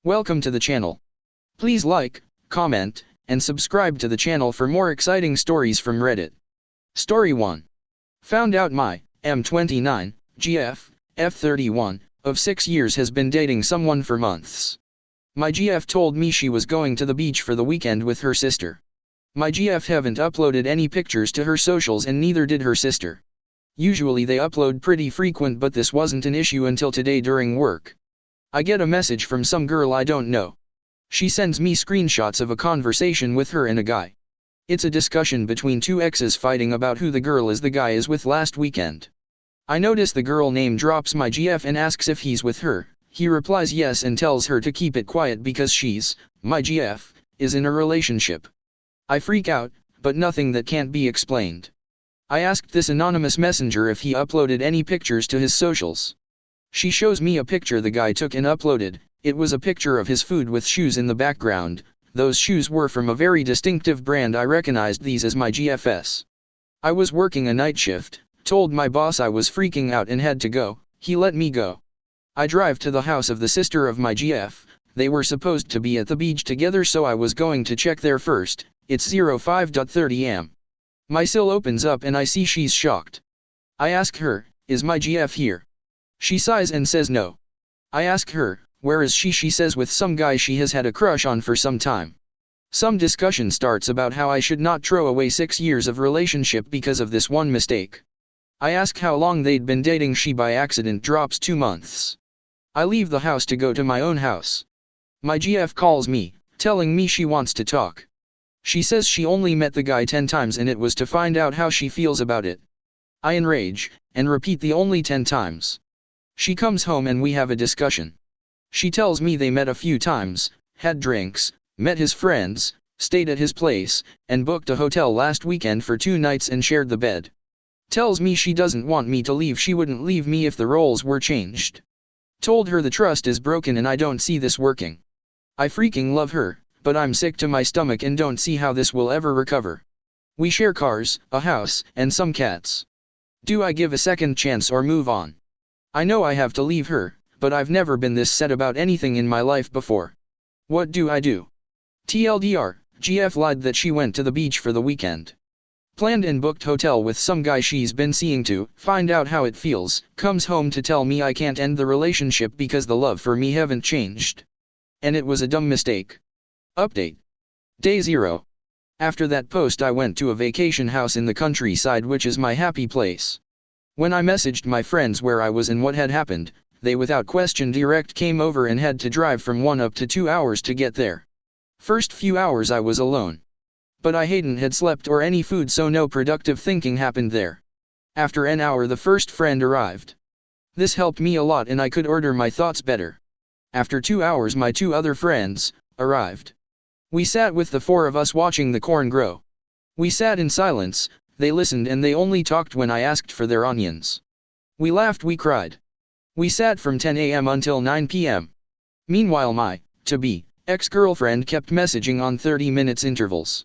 Welcome to the channel. Please like, comment, and subscribe to the channel for more exciting stories from Reddit. Story 1. Found out my M29, GF, F31, of 6 years has been dating someone for months. My GF told me she was going to the beach for the weekend with her sister. My GF haven't uploaded any pictures to her socials and neither did her sister. Usually they upload pretty frequent, but this wasn't an issue until today during work. I get a message from some girl I don't know. She sends me screenshots of a conversation with her and a guy. It's a discussion between two exes fighting about who the girl is the guy is with last weekend. I notice the girl name drops my GF and asks if he's with her. He replies yes and tells her to keep it quiet because she's, my GF, is in a relationship. I freak out, but nothing that can't be explained. I asked this anonymous messenger if he uploaded any pictures to his socials. She shows me a picture the guy took and uploaded. It was a picture of his food with shoes in the background. Those shoes were from a very distinctive brand. I recognized these as my GF's. I was working a night shift, told my boss I was freaking out and had to go. He let me go. I drive to the house of the sister of my GF. They were supposed to be at the beach together, so I was going to check there first. It's 05:30 am. My sill opens up and I see she's shocked. I ask her, is my GF here? She sighs and says no. I ask her, where is she? She says with some guy she has had a crush on for some time. Some discussion starts about how I should not throw away 6 years of relationship because of this one mistake. I ask how long they'd been dating. She by accident drops 2 months. I leave the house to go to my own house. My GF calls me, telling me she wants to talk. She says she only met the guy 10 times and it was to find out how she feels about it. I enrage, and repeat the only 10 times. She comes home and we have a discussion. She tells me they met a few times, had drinks, met his friends, stayed at his place, and booked a hotel last weekend for 2 nights and shared the bed. Tells me she doesn't want me to leave. She wouldn't leave me if the roles were changed. Told her the trust is broken and I don't see this working. I freaking love her, but I'm sick to my stomach and don't see how this will ever recover. We share cars, a house, and some cats. Do I give a second chance or move on? I know I have to leave her, but I've never been this sad about anything in my life before. What do I do? TLDR, GF lied that she went to the beach for the weekend. Planned and booked hotel with some guy she's been seeing to find out how it feels, comes home to tell me I can't end the relationship because the love for me haven't changed. And it was a dumb mistake. Update. Day 0. After that post I went to a vacation house in the countryside, which is my happy place. When I messaged my friends where I was and what had happened, they without question direct came over and had to drive from 1 up to 2 hours to get there. First few hours I was alone. But I hadn't had slept or any food, so no productive thinking happened there. After an hour the first friend arrived. This helped me a lot and I could order my thoughts better. After 2 hours my 2 other friends arrived. We sat with the 4 of us watching the corn grow. We sat in silence. They listened and they only talked when I asked for their onions. We laughed, we cried. We sat from 10 am until 9 pm. Meanwhile my, to-be, ex-girlfriend kept messaging on 30 minutes intervals.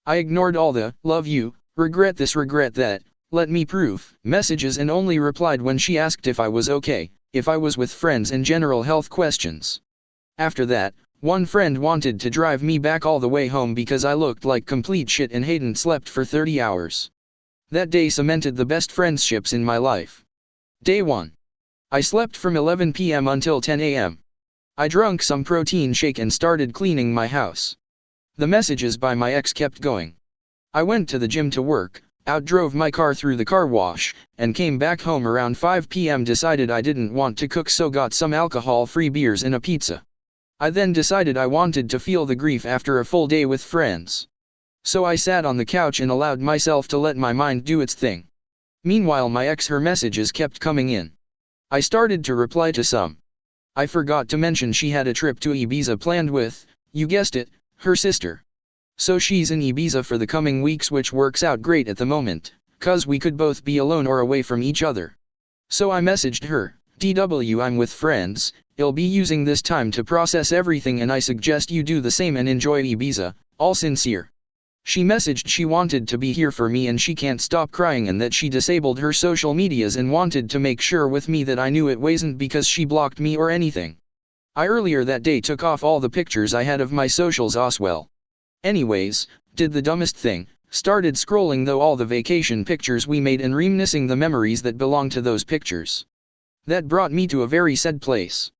I ignored all the, love you, regret this, regret that, let me prove, messages and only replied when she asked if I was okay, if I was with friends and general health questions. After that, one friend wanted to drive me back all the way home because I looked like complete shit and hadn't slept for 30 hours. That day cemented the best friendships in my life. Day 1. I slept from 11 pm until 10 am. I drank some protein shake and started cleaning my house. The messages by my ex kept going. I went to the gym to work, outdrove my car through the car wash, and came back home around 5 pm. Decided I didn't want to cook, so got some alcohol-free beers and a pizza. I then decided I wanted to feel the grief after a full day with friends. So I sat on the couch and allowed myself to let my mind do its thing. Meanwhile my ex, her messages kept coming in. I started to reply to some. I forgot to mention she had a trip to Ibiza planned with, you guessed it, her sister. So she's in Ibiza for the coming weeks, which works out great at the moment, cause we could both be alone or away from each other. So I messaged her, DW, I'm with friends, I'll be using this time to process everything and I suggest you do the same and enjoy Ibiza, all sincere. She messaged she wanted to be here for me and she can't stop crying and that she disabled her social medias and wanted to make sure with me that I knew it wasn't because she blocked me or anything. I earlier that day took off all the pictures I had of my socials as well. Anyways, did the dumbest thing, started scrolling though all the vacation pictures we made and reminiscing the memories that belong to those pictures. That brought me to a very sad place.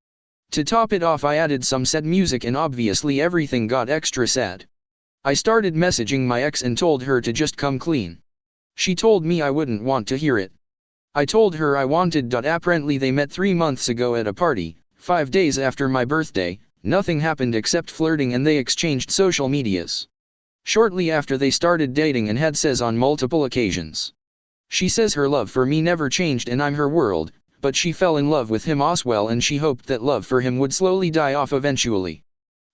To top it off, I added some sad music and obviously everything got extra sad. I started messaging my ex and told her to just come clean. She told me I wouldn't want to hear it. I told her I wanted. Apparently they met 3 months ago at a party, 5 days after my birthday. Nothing happened except flirting and they exchanged social medias. Shortly after they started dating and had sex on multiple occasions. She says her love for me never changed and I'm her world, but she fell in love with him as well and she hoped that love for him would slowly die off eventually.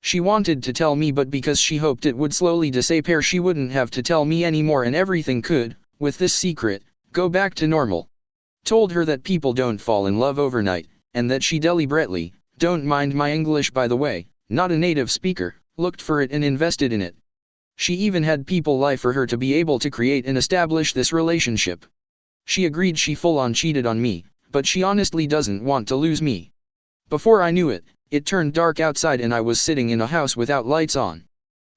She wanted to tell me, but because she hoped it would slowly disappear she wouldn't have to tell me anymore and everything could, with this secret, go back to normal. Told her that people don't fall in love overnight, and that she deliberately, don't mind my English by the way, not a native speaker, looked for it and invested in it. She even had people lie for her to be able to create and establish this relationship. She agreed she full-on cheated on me, but she honestly doesn't want to lose me. Before I knew it, it turned dark outside and I was sitting in a house without lights on.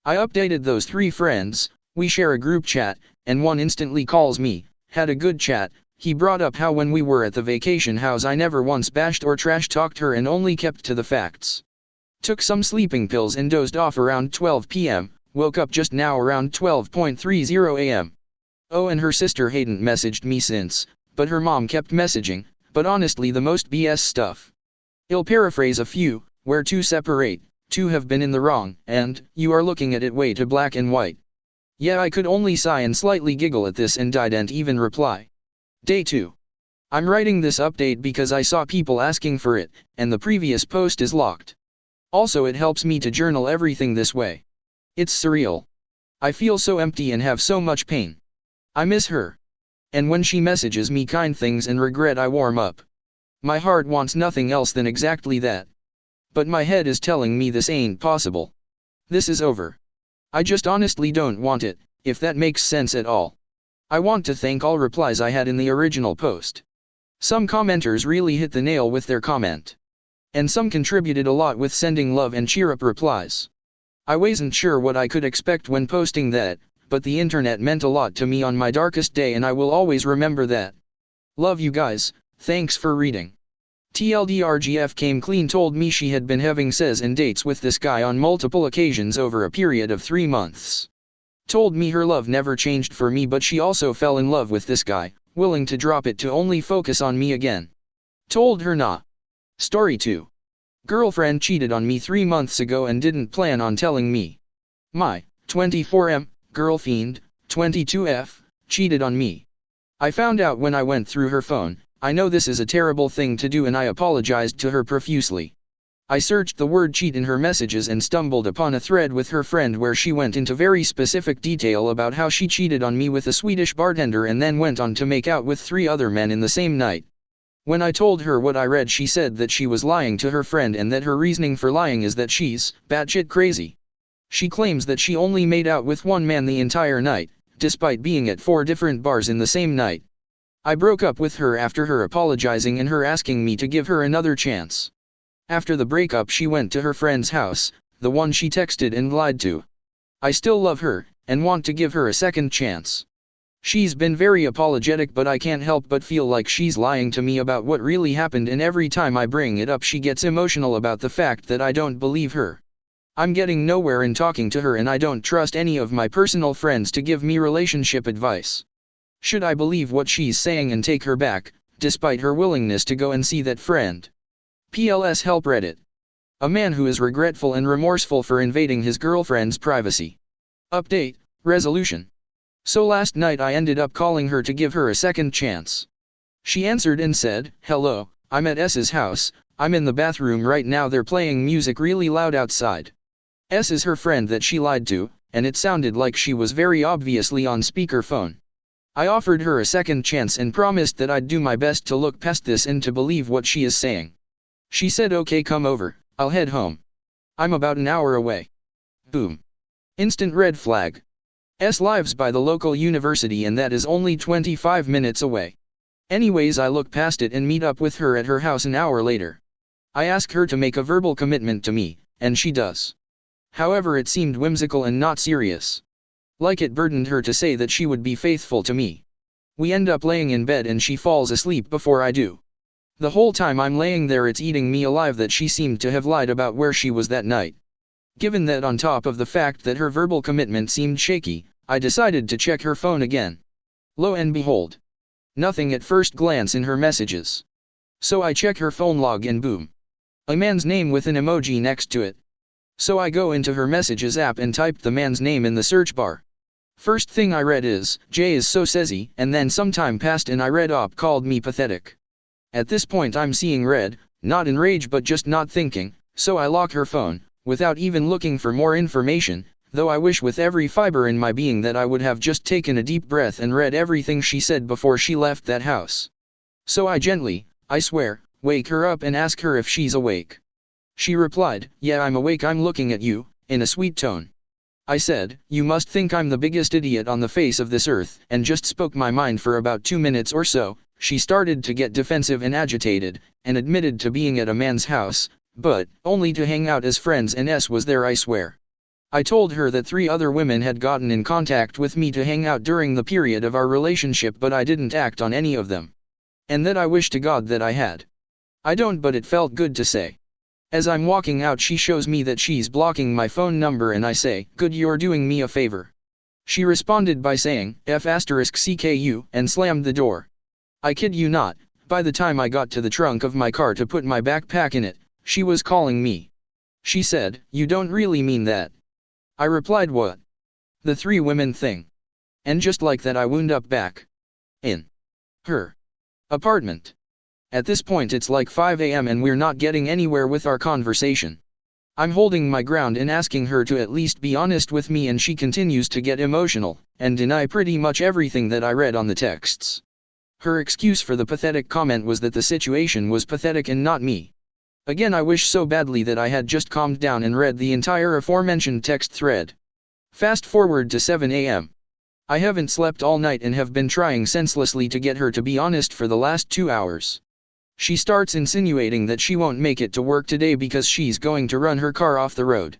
I updated those 3 friends, we share a group chat, and one instantly calls me, had a good chat. He brought up how when we were at the vacation house I never once bashed or trash talked her and only kept to the facts. Took some sleeping pills and dozed off around 12 p.m, woke up just now around 12:30 a.m. Oh, and her sister hadn't messaged me since, but her mom kept messaging, but honestly the most BS stuff. I'll paraphrase a few, where two separate, two have been in the wrong, and you are looking at it way too black and white. Yeah, I could only sigh and slightly giggle at this and didn't even reply. Day 2. I'm writing this update because I saw people asking for it, and the previous post is locked. Also it helps me to journal everything this way. It's surreal. I feel so empty and have so much pain. I miss her. And when she messages me kind things and regret I warm up. My heart wants nothing else than exactly that. But my head is telling me this ain't possible. This is over. I just honestly don't want it, if that makes sense at all. I want to thank all replies I had in the original post. Some commenters really hit the nail with their comment. And some contributed a lot with sending love and cheer up replies. I wasn't sure what I could expect when posting that, but the internet meant a lot to me on my darkest day and I will always remember that. Love you guys, thanks for reading. TLDRGF came clean told me she had been having sex and dates with this guy on multiple occasions over a period of 3 months. Told me her love never changed for me but she also fell in love with this guy, willing to drop it to only focus on me again. Told her nah. Story 2. Girlfriend cheated on me 3 months ago and didn't plan on telling me. My 24M girlfriend, 22F, cheated on me. I found out when I went through her phone. I know this is a terrible thing to do and I apologized to her profusely. I searched the word cheat in her messages and stumbled upon a thread with her friend where she went into very specific detail about how she cheated on me with a Swedish bartender and then went on to make out with 3 other men in the same night. When I told her what I read she said that she was lying to her friend and that her reasoning for lying is that she's batshit crazy. She claims that she only made out with 1 man the entire night, despite being at 4 different bars in the same night. I broke up with her after her apologizing and her asking me to give her another chance. After the breakup she went to her friend's house, the one she texted and lied to. I still love her, and want to give her a second chance. She's been very apologetic but I can't help but feel like she's lying to me about what really happened and every time I bring it up she gets emotional about the fact that I don't believe her. I'm getting nowhere in talking to her and I don't trust any of my personal friends to give me relationship advice. Should I believe what she's saying and take her back, despite her willingness to go and see that friend? PLS help Reddit. A man who is regretful and remorseful for invading his girlfriend's privacy. Update, resolution. So last night I ended up calling her to give her a second chance. She answered and said, "Hello, I'm at S's house, I'm in the bathroom right now, they're playing music really loud outside." S is her friend that she lied to, and it sounded like she was very obviously on speakerphone. I offered her a second chance and promised that I'd do my best to look past this and to believe what she is saying. She said okay, come over, I'll head home. I'm about an hour away. Boom. Instant red flag. S lives by the local university and that is only 25 minutes away. Anyways, I look past it and meet up with her at her house an hour later. I ask her to make a verbal commitment to me, and she does. However, it seemed whimsical and not serious. Like it burdened her to say that she would be faithful to me. We end up laying in bed and she falls asleep before I do. The whole time I'm laying there it's eating me alive that she seemed to have lied about where she was that night. Given that on top of the fact that her verbal commitment seemed shaky, I decided to check her phone again. Lo and behold. Nothing at first glance in her messages. So I check her phone log and boom. A man's name with an emoji next to it. So I go into her messages app and typed the man's name in the search bar. First thing I read is, Jay is so sassy, and then some time passed and I read op called me pathetic. At this point I'm seeing red, not in rage but just not thinking, so I lock her phone, without even looking for more information, though I wish with every fiber in my being that I would have just taken a deep breath and read everything she said before she left that house. So I gently, I swear, wake her up and ask her if she's awake. She replied, yeah I'm awake, I'm looking at you, in a sweet tone. I said, you must think I'm the biggest idiot on the face of this earth, and just spoke my mind for about 2 minutes or so. She started to get defensive and agitated, and admitted to being at a man's house, but only to hang out as friends and was there I swear. I told her that 3 other women had gotten in contact with me to hang out during the period of our relationship but I didn't act on any of them. And that I wish to God that I had. I don't, but it felt good to say. As I'm walking out she shows me that she's blocking my phone number and I say, good, you're doing me a favor. She responded by saying, F***CKU, and slammed the door. I kid you not, by the time I got to the trunk of my car to put my backpack in it, she was calling me. She said, you don't really mean that. I replied, what? The 3 women thing. And just like that I wound up back in her apartment. At this point it's like 5 a.m. and we're not getting anywhere with our conversation. I'm holding my ground and asking her to at least be honest with me and she continues to get emotional, and deny pretty much everything that I read on the texts. Her excuse for the pathetic comment was that the situation was pathetic and not me. Again, I wish so badly that I had just calmed down and read the entire aforementioned text thread. Fast forward to 7 a.m. I haven't slept all night and have been trying senselessly to get her to be honest for the last 2 hours. She starts insinuating that she won't make it to work today because she's going to run her car off the road.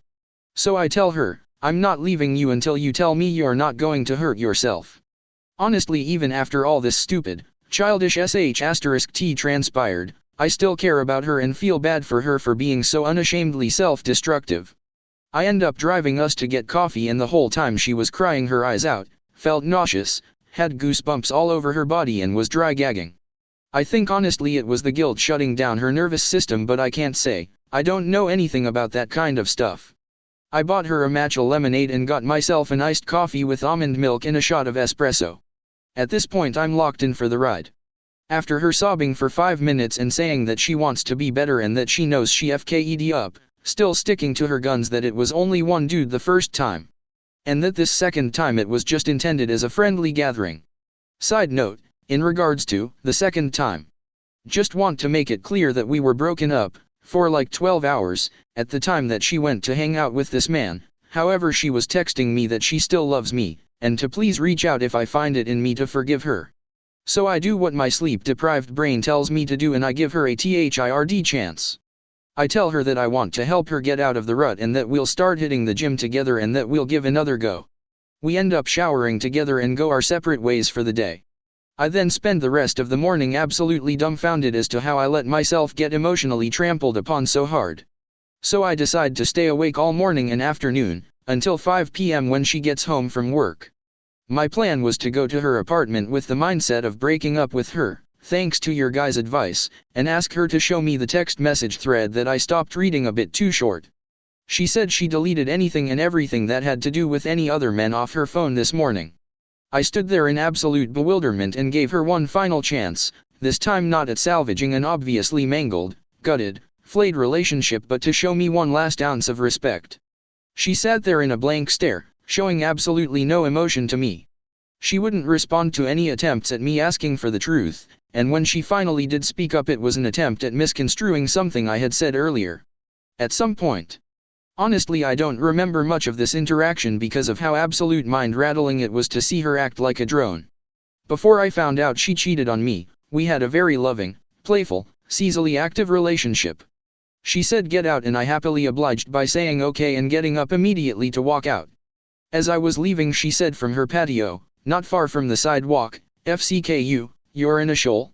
So I tell her, I'm not leaving you until you tell me you're not going to hurt yourself. Honestly, even after all this stupid, childish **T transpired, I still care about her and feel bad for her for being so unashamedly self-destructive. I end up driving us to get coffee and the whole time she was crying her eyes out, felt nauseous, had goosebumps all over her body and was dry gagging. I think honestly it was the guilt shutting down her nervous system, but I can't say, I don't know anything about that kind of stuff. I bought her a matcha lemonade and got myself an iced coffee with almond milk and a shot of espresso. At this point I'm locked in for the ride. After her sobbing for 5 minutes and saying that she wants to be better and that she knows she fked up, still sticking to her guns that it was only one dude the first time. And that this second time it was just intended as a friendly gathering. Side note, in regards to the second time. Just want to make it clear that we were broken up, for like 12 hours, at the time that she went to hang out with this man. However, she was texting me that she still loves me, and to please reach out if I find it in me to forgive her. So I do what my sleep-deprived brain tells me to do and I give her a third chance. I tell her that I want to help her get out of the rut and that we'll start hitting the gym together and that we'll give another go. We end up showering together and go our separate ways for the day. I then spend the rest of the morning absolutely dumbfounded as to how I let myself get emotionally trampled upon so hard. So I decide to stay awake all morning and afternoon, until 5 p.m. when she gets home from work. My plan was to go to her apartment with the mindset of breaking up with her, thanks to your guys' advice, and ask her to show me the text message thread that I stopped reading a bit too short. She said she deleted anything and everything that had to do with any other men off her phone this morning. I stood there in absolute bewilderment and gave her one final chance, this time not at salvaging an obviously mangled, gutted, flayed relationship but to show me one last ounce of respect. She sat there in a blank stare, showing absolutely no emotion to me. She wouldn't respond to any attempts at me asking for the truth, and when she finally did speak up it was an attempt at misconstruing something I had said earlier. At some point. Honestly, I don't remember much of this interaction because of how absolute mind-rattling it was to see her act like a drone. Before I found out she cheated on me, we had a very loving, playful, seasonally active relationship. She said get out and I happily obliged by saying okay and getting up immediately to walk out. As I was leaving she said from her patio, not far from the sidewalk, FCKU, you're in a shoal?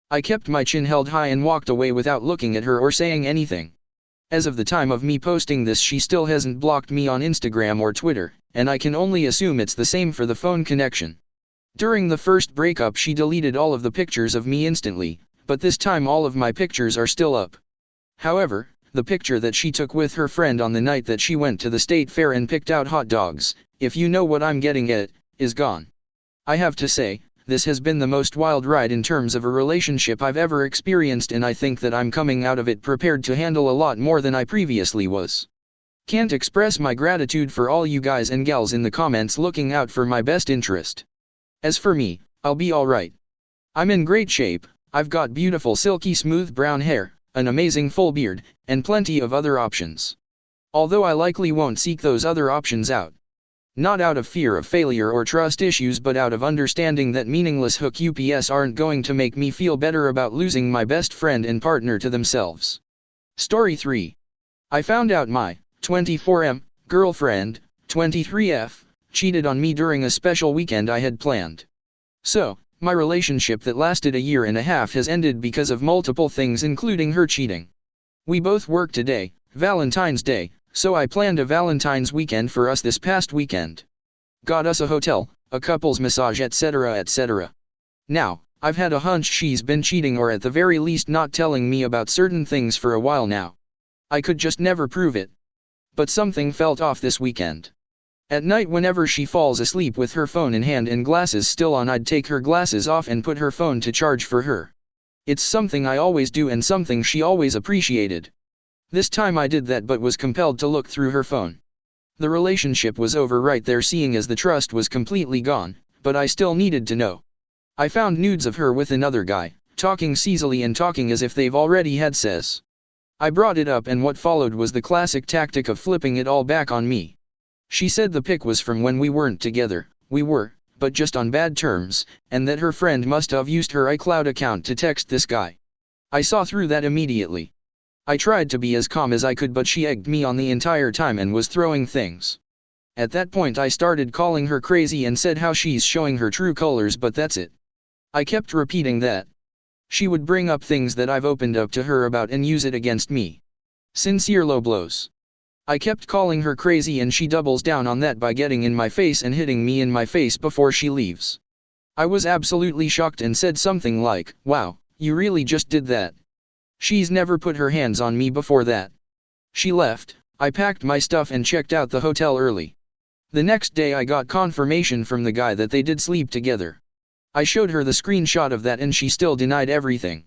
I kept my chin held high and walked away without looking at her or saying anything. As of the time of me posting this she still hasn't blocked me on Instagram or Twitter, and I can only assume it's the same for the phone connection. During the first breakup she deleted all of the pictures of me instantly, but this time all of my pictures are still up. However, the picture that she took with her friend on the night that she went to the state fair and picked out hot dogs, if you know what I'm getting at, is gone. I have to say, this has been the most wild ride in terms of a relationship I've ever experienced, and I think that I'm coming out of it prepared to handle a lot more than I previously was. Can't express my gratitude for all you guys and gals in the comments looking out for my best interest. As for me, I'll be alright. I'm in great shape, I've got beautiful silky smooth brown hair, an amazing full beard, and plenty of other options. Although I likely won't seek those other options out. Not out of fear of failure or trust issues, but out of understanding that meaningless hook ups aren't going to make me feel better about losing my best friend and partner to themselves. Story 3. I found out my 24M girlfriend, 23F, cheated on me during a special weekend I had planned. So, my relationship that lasted a year and a half has ended because of multiple things including her cheating. We both work today, Valentine's Day, so I planned a Valentine's weekend for us this past weekend. Got us a hotel, a couple's massage, etc. etc. Now, I've had a hunch she's been cheating, or at the very least not telling me about certain things for a while now. I could just never prove it. But something felt off this weekend. At night whenever she falls asleep with her phone in hand and glasses still on, I'd take her glasses off and put her phone to charge for her. It's something I always do and something she always appreciated. This time I did that but was compelled to look through her phone. The relationship was over right there, seeing as the trust was completely gone, but I still needed to know. I found nudes of her with another guy, talking seasily and talking as if they've already had sex. I brought it up and what followed was the classic tactic of flipping it all back on me. She said the pic was from when we weren't together, we were, but just on bad terms, and that her friend must have used her iCloud account to text this guy. I saw through that immediately. I tried to be as calm as I could, but she egged me on the entire time and was throwing things. At that point I started calling her crazy and said how she's showing her true colors, but that's it. I kept repeating that. She would bring up things that I've opened up to her about and use it against me. Sincere low blows. I kept calling her crazy and she doubles down on that by getting in my face and hitting me in my face before she leaves. I was absolutely shocked and said something like, "Wow, you really just did that. She's never put her hands on me before that." She left, I packed my stuff and checked out the hotel early. The next day I got confirmation from the guy that they did sleep together. I showed her the screenshot of that and she still denied everything.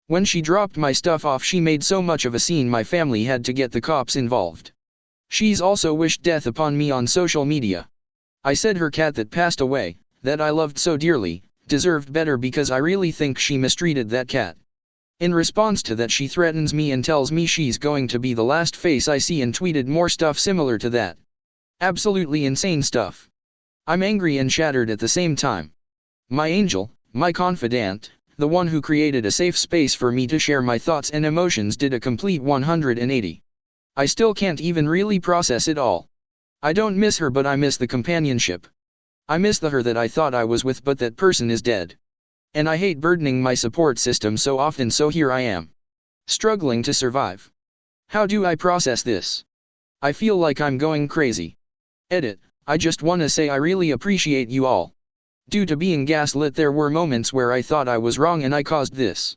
When she dropped my stuff off she made so much of a scene my family had to get the cops involved. She's also wished death upon me on social media. I said her cat that passed away, that I loved so dearly, deserved better because I really think she mistreated that cat. In response to that she threatens me and tells me she's going to be the last face I see and tweeted more stuff similar to that. Absolutely insane stuff. I'm angry and shattered at the same time. My angel, my confidant, the one who created a safe space for me to share my thoughts and emotions, did a complete 180. I still can't even really process it all. I don't miss her, but I miss the companionship. I miss the her that I thought I was with, but that person is dead. And I hate burdening my support system so often, so here I am. Struggling to survive. How do I process this? I feel like I'm going crazy. Edit, I just wanna say I really appreciate you all. Due to being gaslit there were moments where I thought I was wrong and I caused this.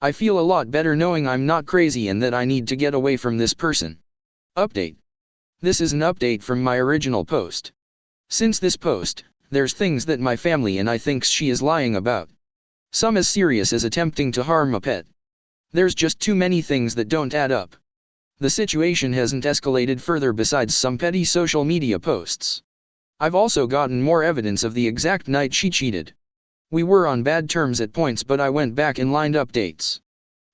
I feel a lot better knowing I'm not crazy and that I need to get away from this person. Update. This is an update from my original post. Since this post, there's things that my family and I thinks she is lying about. Some as serious as attempting to harm a pet. There's just too many things that don't add up. The situation hasn't escalated further besides some petty social media posts. I've also gotten more evidence of the exact night she cheated. We were on bad terms at points, but I went back and lined up dates.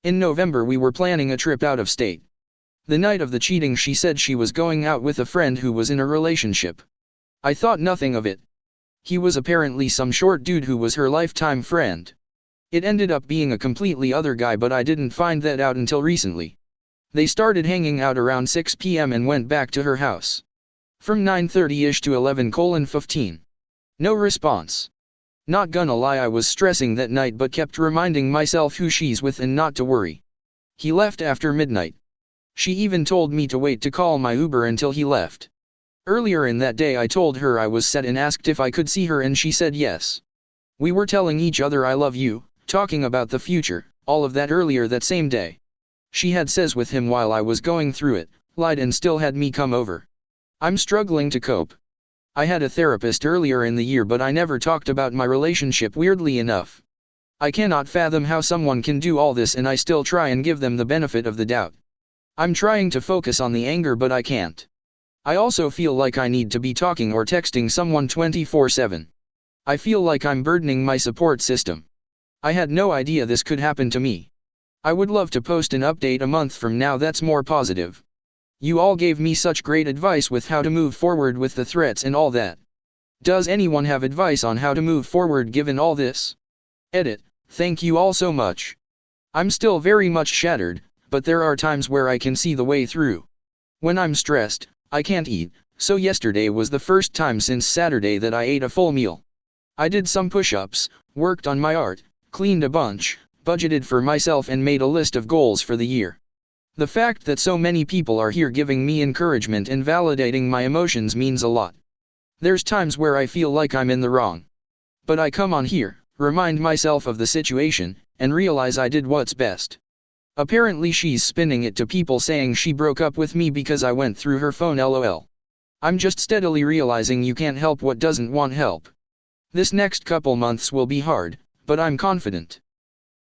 In November we were planning a trip out of state. The night of the cheating she said she was going out with a friend who was in a relationship. I thought nothing of it. He was apparently some short dude who was her lifetime friend. It ended up being a completely other guy, but I didn't find that out until recently. They started hanging out around 6 p.m. and went back to her house. From 9:30ish to 11:15. No response. Not gonna lie, I was stressing that night but kept reminding myself who she's with and not to worry. He left after midnight. She even told me to wait to call my Uber until he left. Earlier in that day I told her I was set and asked if I could see her and she said yes. We were telling each other I love you, talking about the future, all of that earlier that same day. She had sex with him while I was going through it, lied and still had me come over. I'm struggling to cope. I had a therapist earlier in the year but I never talked about my relationship, weirdly enough. I cannot fathom how someone can do all this and I still try and give them the benefit of the doubt. I'm trying to focus on the anger but I can't. I also feel like I need to be talking or texting someone 24/7. I feel like I'm burdening my support system. I had no idea this could happen to me. I would love to post an update a month from now that's more positive. You all gave me such great advice with how to move forward with the threats and all that. Does anyone have advice on how to move forward given all this? Edit. Thank you all so much. I'm still very much shattered, but there are times where I can see the way through. When I'm stressed, I can't eat, so yesterday was the first time since Saturday that I ate a full meal. I did some push-ups, worked on my art, cleaned a bunch, budgeted for myself and made a list of goals for the year. The fact that so many people are here giving me encouragement and validating my emotions means a lot. There's times where I feel like I'm in the wrong. But I come on here, remind myself of the situation, and realize I did what's best. Apparently she's spinning it to people saying she broke up with me because I went through her phone, lol. I'm just steadily realizing you can't help what doesn't want help. This next couple months will be hard, but I'm confident.